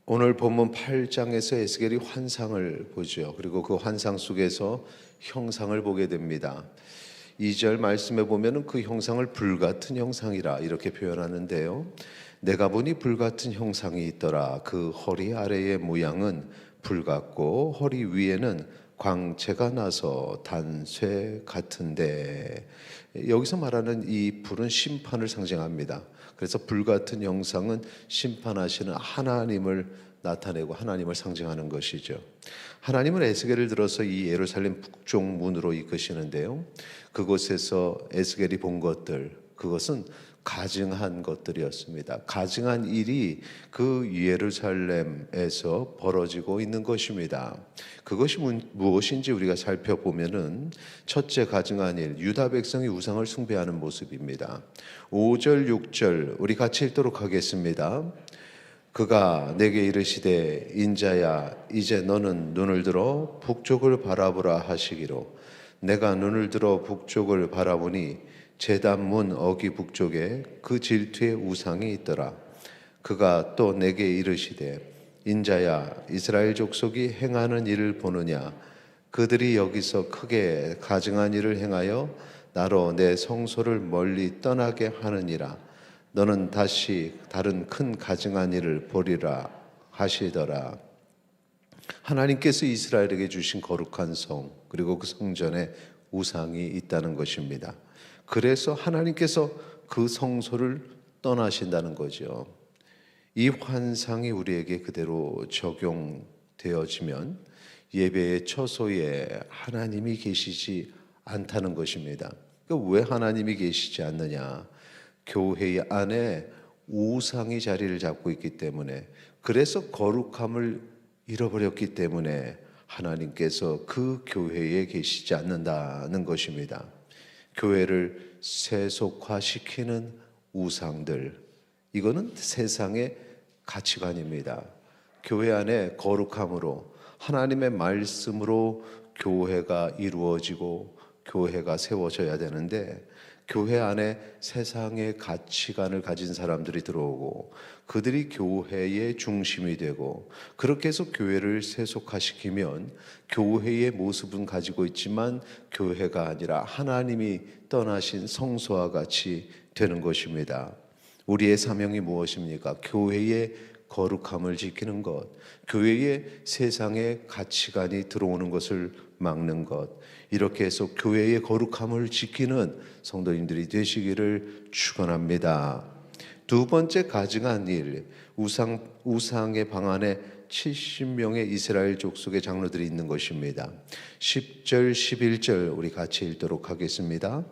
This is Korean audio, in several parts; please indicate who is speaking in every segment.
Speaker 1: 오늘 본문 8장에서 에스겔이 환상을 보죠. 그리고 그 환상 속에서 형상을 보게 됩니다. 2절 말씀에 보면은 그 형상을 불같은 형상이라 이렇게 표현하는데요. 내가 보니 불같은 형상이 있더라. 그 허리 아래의 모양은 불같고 허리 위에는 광채가 나서 단쇠 같은데, 여기서 말하는 이 불은 심판을 상징합니다. 그래서 불같은 형상은 심판하시는 하나님을 나타내고 하나님을 상징하는 것이죠. 하나님은 에스겔을 들어서 이 예루살렘 북쪽 문으로 이끄시는데요. 그곳에서 에스겔이 본 것들, 그것은 가증한 것들이었습니다. 가증한 일이 그 예루살렘에서 벌어지고 있는 것입니다. 그것이 무엇인지 우리가 살펴보면은, 첫째 가증한 일, 유다 백성이 우상을 숭배하는 모습입니다. 5절 6절 우리 같이 읽도록 하겠습니다. 그가 내게 이르시되 인자야 이제 너는 눈을 들어 북쪽을 바라보라 하시기로, 내가 눈을 들어 북쪽을 바라보니 제단문 어기 북쪽에 그 질투의 우상이 있더라. 그가 또 내게 이르시되 인자야 이스라엘 족속이 행하는 일을 보느냐. 그들이 여기서 크게 가증한 일을 행하여 나로 내 성소를 멀리 떠나게 하느니라. 너는 다시 다른 큰 가증한 일을 보리라 하시더라. 하나님께서 이스라엘에게 주신 거룩한 성, 그리고 그 성전에 우상이 있다는 것입니다. 그래서 하나님께서 그 성소를 떠나신다는 거죠. 이 환상이 우리에게 그대로 적용되어지면 예배의 처소에 하나님이 계시지 않다는 것입니다. 그러니까 왜 하나님이 계시지 않느냐? 교회 안에 우상이 자리를 잡고 있기 때문에, 그래서 거룩함을 잃어버렸기 때문에 하나님께서 그 교회에 계시지 않는다는 것입니다. 교회를 세속화시키는 우상들, 이거는 세상의 가치관입니다. 교회 안에 거룩함으로 하나님의 말씀으로 교회가 이루어지고 교회가 세워져야 되는데, 교회 안에 세상의 가치관을 가진 사람들이 들어오고 그들이 교회의 중심이 되고, 그렇게 해서 교회를 세속화시키면 교회의 모습은 가지고 있지만 교회가 아니라 하나님이 떠나신 성소와 같이 되는 것입니다. 우리의 사명이 무엇입니까? 교회의 거룩함을 지키는 것, 교회의 세상의 가치관이 들어오는 것을 막는 것, 이렇게 해서 교회의 거룩함을 지키는 성도님들이 되시기를 축원합니다. 두 번째 가증한 일, 우상의 방 안에 70명의 이스라엘 족속의 장로들이 있는 것입니다. 10절 11절 우리 같이 읽도록 하겠습니다.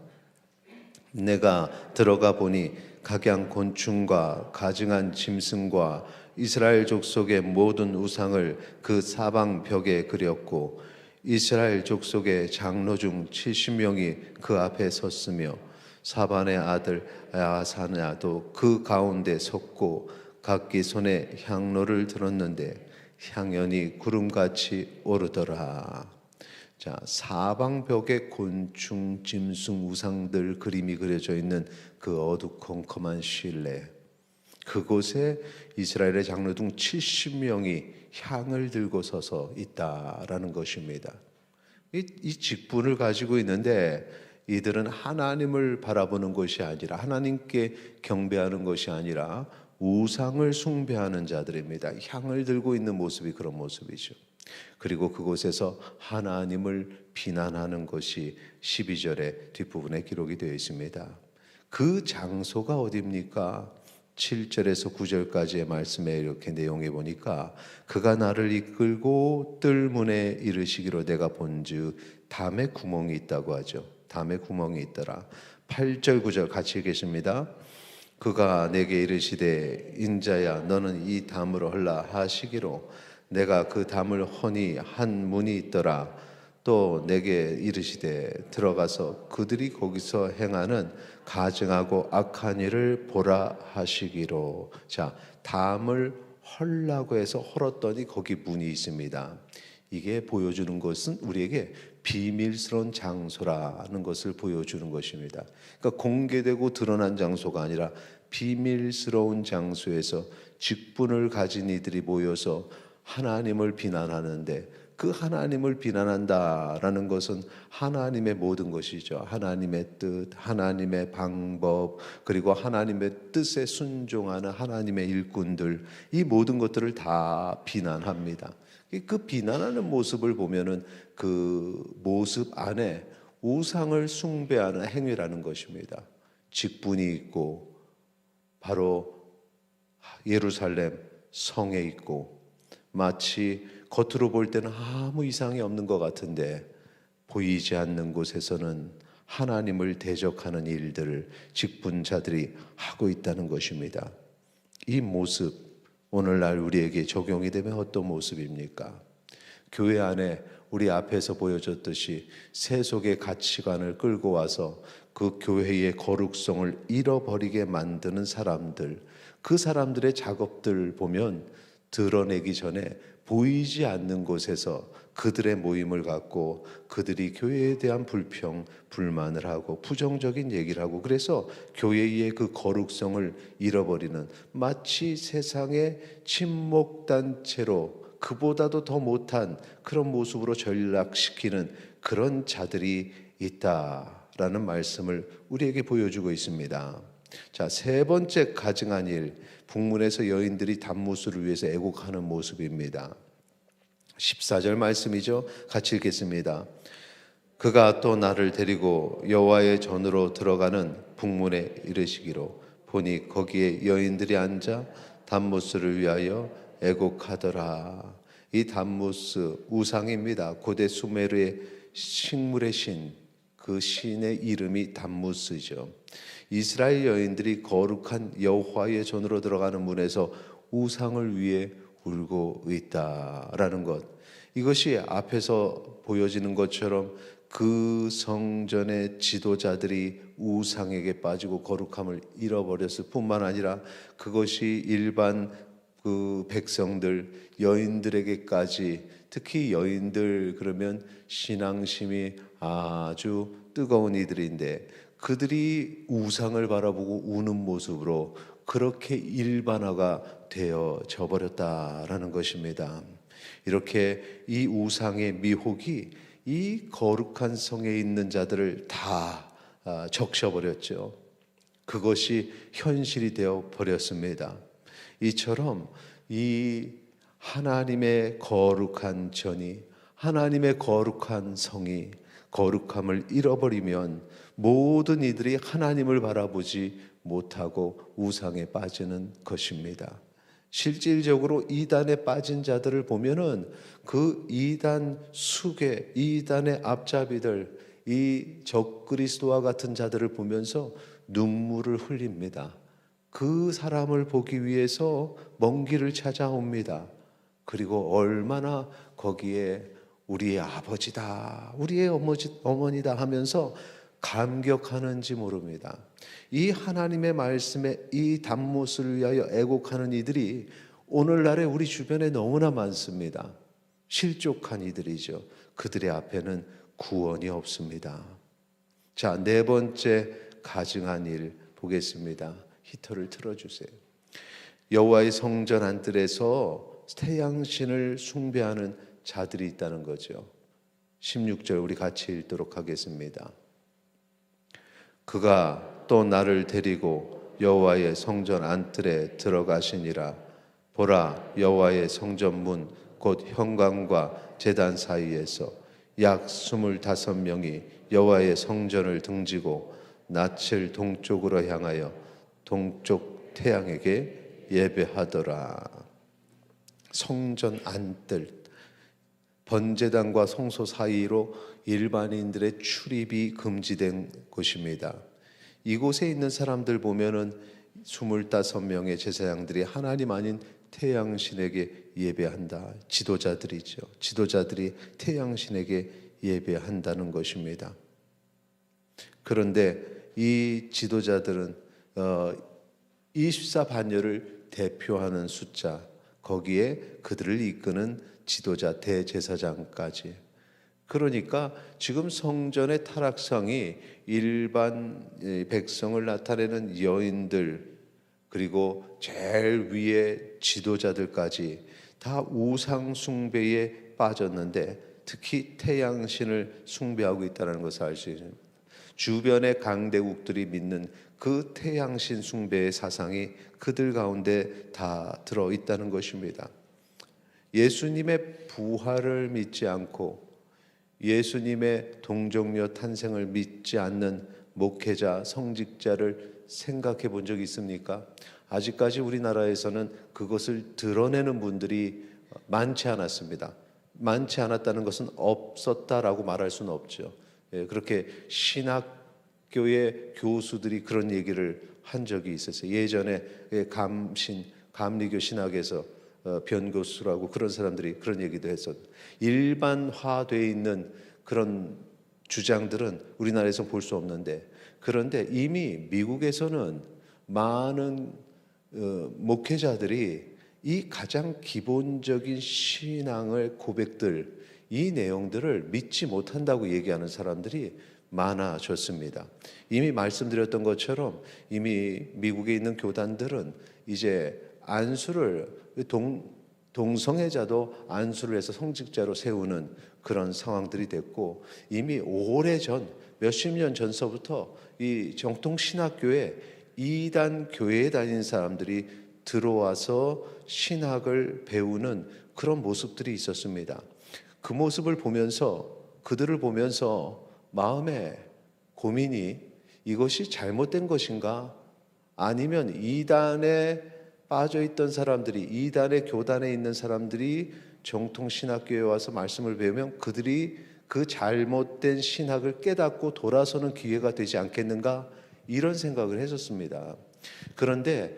Speaker 1: 내가 들어가 보니 각양 곤충과 가증한 짐승과 이스라엘 족속의 모든 우상을 그 사방 벽에 그렸고, 이스라엘 족속의 장로 중 70명이 그 앞에 섰으며 사반의 아들 야사냐도 그 가운데 섰고, 각기 손에 향로를 들었는데 향연이 구름같이 오르더라. 자, 사방벽에 곤충, 짐승, 우상들 그림이 그려져 있는 그 어두컴컴한 실내, 그곳에 이스라엘의 장로 중 70명이 향을 들고 서서 있다라는 것입니다. 이 직분을 가지고 있는데, 이들은 하나님을 바라보는 것이 아니라, 하나님께 경배하는 것이 아니라 우상을 숭배하는 자들입니다. 향을 들고 있는 모습이 그런 모습이죠. 그리고 그곳에서 하나님을 비난하는 것이 12절의 뒷부분에 기록이 되어 있습니다. 그 장소가 어디입니까? 7절에서 9절까지의 말씀에 이렇게 내용해 보니까, 그가 나를 이끌고 뜰문에 이르시기로 내가 본즉 담에 구멍이 있다고 하죠. 담에 구멍이 있더라. 8절 9절 같이 읽겠습니다. 그가 내게 이르시되 인자야 너는 이 담으로 헐라 하시기로, 내가 그 담을 허니 한 문이 있더라. 또 내게 이르시되 들어가서 그들이 거기서 행하는 가증하고 악한 일을 보라 하시기로. 자, 담을 헐라고 해서 헐었더니 거기 문이 있습니다. 이게 보여주는 것은 우리에게 비밀스러운 장소라는 것을 보여주는 것입니다. 그러니까 공개되고 드러난 장소가 아니라 비밀스러운 장소에서 직분을 가진 이들이 모여서 하나님을 비난하는데, 그 하나님을 비난한다라는 것은 하나님의 모든 것이죠. 하나님의 뜻, 하나님의 방법, 그리고 하나님의 뜻에 순종하는 하나님의 일꾼들, 이 모든 것들을 다 비난합니다. 그 비난하는 모습을 보면은 그 모습 안에 우상을 숭배하는 행위라는 것입니다. 직분이 있고 바로 예루살렘 성에 있고, 마치 겉으로 볼 때는 아무 이상이 없는 것 같은데 보이지 않는 곳에서는 하나님을 대적하는 일들을 직분자들이 하고 있다는 것입니다. 이 모습, 오늘날 우리에게 적용이 되면 어떤 모습입니까? 교회 안에 우리 앞에서 보여줬듯이 세속의 가치관을 끌고 와서 그 교회의 거룩성을 잃어버리게 만드는 사람들, 그 사람들의 작업들 보면 드러내기 전에 보이지 않는 곳에서 그들의 모임을 갖고 그들이 교회에 대한 불평, 불만을 하고 부정적인 얘기를 하고, 그래서 교회의 그 거룩성을 잃어버리는, 마치 세상의 친목단체로 그보다도 더 못한 그런 모습으로 전락시키는 그런 자들이 있다라는 말씀을 우리에게 보여주고 있습니다. 자, 세 번째 가증한 일, 북문에서 여인들이 단무스를 위해서 애곡하는 모습입니다. 14절 말씀이죠. 같이 읽겠습니다. 그가 또 나를 데리고 여호와의 전으로 들어가는 북문에 이르시기로, 보니 거기에 여인들이 앉아 단무스를 위하여 애곡하더라. 이 단무스 우상입니다. 고대 수메르의 식물의 신, 그 신의 이름이 단무스죠. 이스라엘 여인들이 거룩한 여호와의 전으로 들어가는 문에서 우상을 위해 울고 있다라는 것, 이것이 앞에서 보여지는 것처럼 그 성전의 지도자들이 우상에게 빠지고 거룩함을 잃어버렸을 뿐만 아니라 그것이 일반 그 백성들, 여인들에게까지, 특히 여인들 그러면 신앙심이 아주 뜨거운 이들인데, 그들이 우상을 바라보고 우는 모습으로 그렇게 일반화가 되어져 버렸다라는 것입니다. 이렇게 이 우상의 미혹이 이 거룩한 성에 있는 자들을 다 적셔버렸죠. 그것이 현실이 되어 버렸습니다. 이처럼 이 하나님의 거룩한 전이, 하나님의 거룩한 성이 거룩함을 잃어버리면 모든 이들이 하나님을 바라보지 못하고 우상에 빠지는 것입니다. 실질적으로 이단에 빠진 자들을 보면은 그 이단 수계, 이단의 앞잡이들, 이 적그리스도와 같은 자들을 보면서 눈물을 흘립니다. 그 사람을 보기 위해서 먼 길을 찾아옵니다. 그리고 얼마나 거기에 우리의 아버지다, 우리의 어머니다 하면서 감격하는지 모릅니다. 이 하나님의 말씀에 이 단못을 위하여 애곡하는 이들이 오늘날에 우리 주변에 너무나 많습니다. 실족한 이들이죠. 그들의 앞에는 구원이 없습니다. 자, 네 번째 가증한 일 보겠습니다. 히터를 틀어주세요. 여호와의 성전 안뜰에서 태양신을 숭배하는 자들이 있다는 거죠. 16절 우리 같이 읽도록 하겠습니다. 그가 또 나를 데리고 여호와의 성전 안뜰에 들어가시니라. 보라, 여호와의 성전 문 곧 현관과 제단 사이에서 약 25명이 여호와의 성전을 등지고 낯을 동쪽으로 향하여 동쪽 태양에게 예배하더라. 성전 안뜰, 번제단과 성소 사이로 일반인들의 출입이 금지된 곳입니다. 이곳에 있는 사람들 보면은 25명의 제사장들이 하나님 아닌 태양신에게 예배한다. 지도자들이죠. 지도자들이 태양신에게 예배한다는 것입니다. 그런데 이 지도자들은 24반열을 대표하는 숫자, 거기에 그들을 이끄는 지도자 대제사장까지. 그러니까 지금 성전의 타락상이 일반 백성을 나타내는 여인들, 그리고 제일 위에 지도자들까지 다 우상 숭배에 빠졌는데 특히 태양신을 숭배하고 있다는 것을 알 수 있습니다. 주변의 강대국들이 믿는 그 태양신 숭배의 사상이 그들 가운데 다 들어있다는 것입니다. 예수님의 부활을 믿지 않고 예수님의 동정녀 탄생을 믿지 않는 목회자, 성직자를 생각해 본 적이 있습니까? 아직까지 우리나라에서는 그것을 드러내는 분들이 많지 않았습니다. 많지 않았다는 것은 없었다라고 말할 수는 없죠. 그렇게 신학교의 교수들이 그런 얘기를 한 적이 있었어요. 예전에 감리교 신학에서 변교수라고 그런 사람들이 그런 얘기도 했었. 일반화되어 있는 그런 주장들은 우리나라에서 볼 수 없는데, 그런데 이미 미국에서는 많은 목회자들이 이 가장 기본적인 신앙의 고백들, 이 내용들을 믿지 못한다고 얘기하는 사람들이 많아졌습니다. 이미 말씀드렸던 것처럼 이미 미국에 있는 교단들은 이제 안수를 동성애자도 안수를 해서 성직자로 세우는 그런 상황들이 됐고, 이미 오래전 몇십 년 전서부터 이 정통 신학교에 이단 교회에 다니는 사람들이 들어와서 신학을 배우는 그런 모습들이 있었습니다. 그 모습을 보면서, 그들을 보면서 마음에 고민이, 이것이 잘못된 것인가? 아니면 이단에 빠져있던 사람들이, 이단의 교단에 있는 사람들이 정통 신학교에 와서 말씀을 배우면 그들이 그 잘못된 신학을 깨닫고 돌아서는 기회가 되지 않겠는가? 이런 생각을 했었습니다. 그런데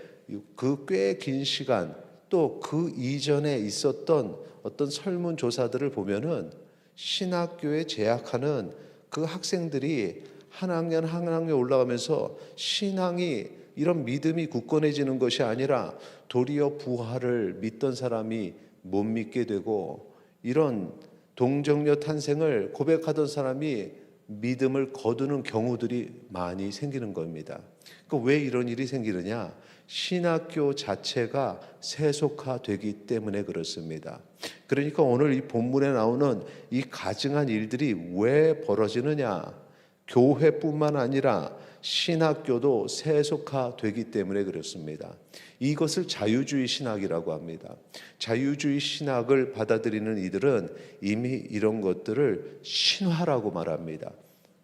Speaker 1: 그 꽤 긴 시간, 또 그 이전에 있었던 어떤 설문조사들을 보면은 신학교에 재학하는 그 학생들이 한 학년 한 학년 올라가면서 신앙이, 이런 믿음이 굳건해지는 것이 아니라 도리어 부활을 믿던 사람이 못 믿게 되고, 이런 동정녀 탄생을 고백하던 사람이 믿음을 거두는 경우들이 많이 생기는 겁니다. 그러니까 왜 이런 일이 생기느냐? 신학교 자체가 세속화되기 때문에 그렇습니다. 그러니까 오늘 이 본문에 나오는 이 가증한 일들이 왜 벌어지느냐? 교회뿐만 아니라 신학교도 세속화되기 때문에 그렇습니다. 이것을 자유주의 신학이라고 합니다. 자유주의 신학을 받아들이는 이들은 이미 이런 것들을 신화라고 말합니다.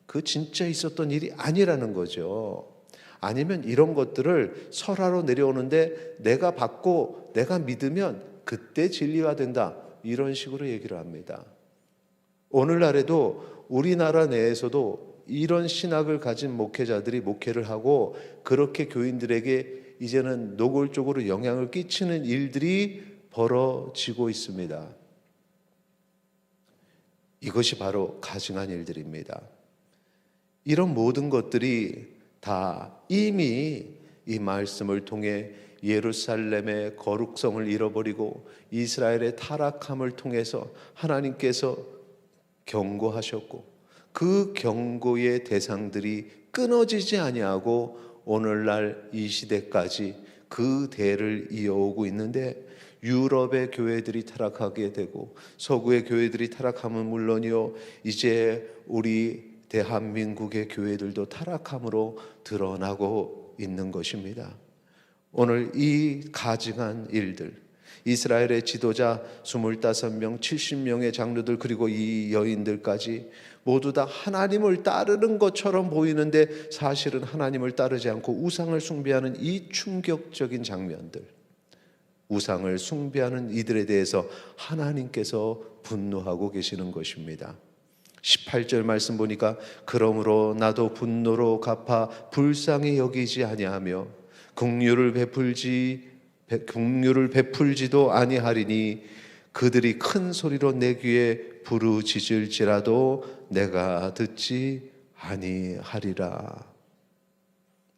Speaker 1: 그 진짜 있었던 일이 아니라는 거죠. 아니면 이런 것들을 설화로 내려오는데 내가 받고 내가 믿으면 그때 진리가 된다, 이런 식으로 얘기를 합니다. 오늘날에도 우리나라 내에서도 이런 신학을 가진 목회자들이 목회를 하고, 그렇게 교인들에게 이제는 노골적으로 영향을 끼치는 일들이 벌어지고 있습니다. 이것이 바로 가증한 일들입니다. 이런 모든 것들이 다 이미 이 말씀을 통해 예루살렘의 거룩성을 잃어버리고 이스라엘의 타락함을 통해서 하나님께서 경고하셨고, 그 경고의 대상들이 끊어지지 아니하고 오늘날 이 시대까지 그 대를 이어오고 있는데, 유럽의 교회들이 타락하게 되고 서구의 교회들이 타락함은 물론이요, 이제 우리 대한민국의 교회들도 타락함으로 드러나고 있는 것입니다. 오늘 이 가증한 일들, 이스라엘의 지도자 25명, 70명의 장로들, 그리고 이 여인들까지 모두 다 하나님을 따르는 것처럼 보이는데 사실은 하나님을 따르지 않고 우상을 숭배하는 이 충격적인 장면들, 우상을 숭배하는 이들에 대해서 하나님께서 분노하고 계시는 것입니다. 18절 말씀 보니까 그러므로 나도 분노로 갚아 불쌍히 여기지 아니하며 긍휼을 베풀지도 아니하리니 그들이 큰 소리로 내 귀에 부르짖을지라도 내가 듣지 아니하리라.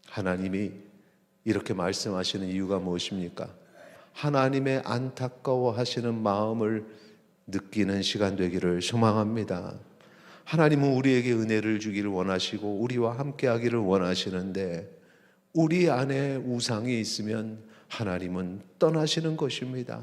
Speaker 1: 하나님이 이렇게 말씀하시는 이유가 무엇입니까? 하나님의 안타까워하시는 마음을 느끼는 시간 되기를 소망합니다. 하나님은 우리에게 은혜를 주기를 원하시고 우리와 함께 하기를 원하시는데, 우리 안에 우상이 있으면 하나님은 떠나시는 것입니다.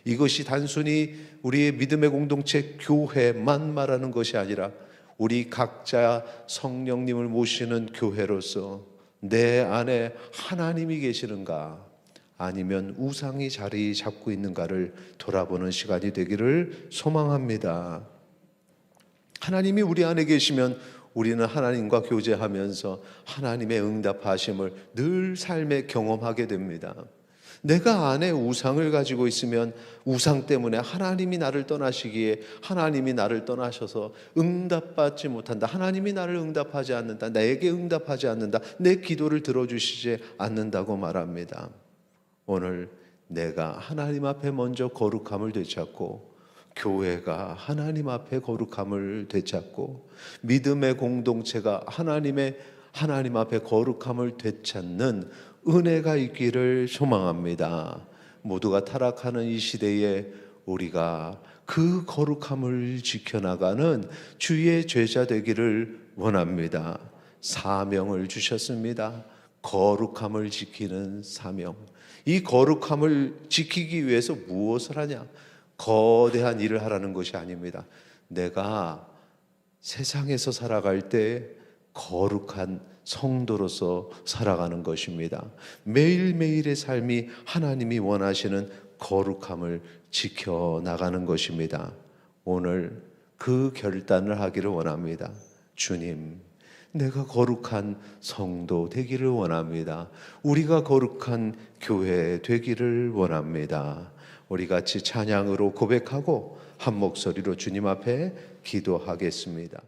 Speaker 1: 이것이 단순히 우리의 믿음의 공동체 교회만 말하는 것이 아니라 우리 각자 성령님을 모시는 교회로서 내 안에 하나님이 계시는가, 아니면 우상이 자리 잡고 있는가를 돌아보는 시간이 되기를 소망합니다. 하나님이 우리 안에 계시면 우리는 하나님과 교제하면서 하나님의 응답하심을 늘 삶에 경험하게 됩니다. 내가 안에 우상을 가지고 있으면 우상 때문에 하나님이 나를 떠나시기에 하나님이 나를 떠나셔서 응답받지 못한다, 하나님이 나를 응답하지 않는다, 나에게 응답하지 않는다, 내 기도를 들어주시지 않는다고 말합니다. 오늘 내가 하나님 앞에 먼저 거룩함을 되찾고, 교회가 하나님 앞에 거룩함을 되찾고, 믿음의 공동체가 하나님 앞에 거룩함을 되찾는 은혜가 있기를 소망합니다. 모두가 타락하는 이 시대에 우리가 그 거룩함을 지켜나가는 주의 제자 되기를 원합니다. 사명을 주셨습니다. 거룩함을 지키는 사명. 이 거룩함을 지키기 위해서 무엇을 하냐? 거대한 일을 하라는 것이 아닙니다. 내가 세상에서 살아갈 때 거룩한 성도로서 살아가는 것입니다. 매일매일의 삶이 하나님이 원하시는 거룩함을 지켜나가는 것입니다. 오늘 그 결단을 하기를 원합니다. 주님, 내가 거룩한 성도 되기를 원합니다. 우리가 거룩한 교회 되기를 원합니다. 우리 같이 찬양으로 고백하고 한 목소리로 주님 앞에 기도하겠습니다.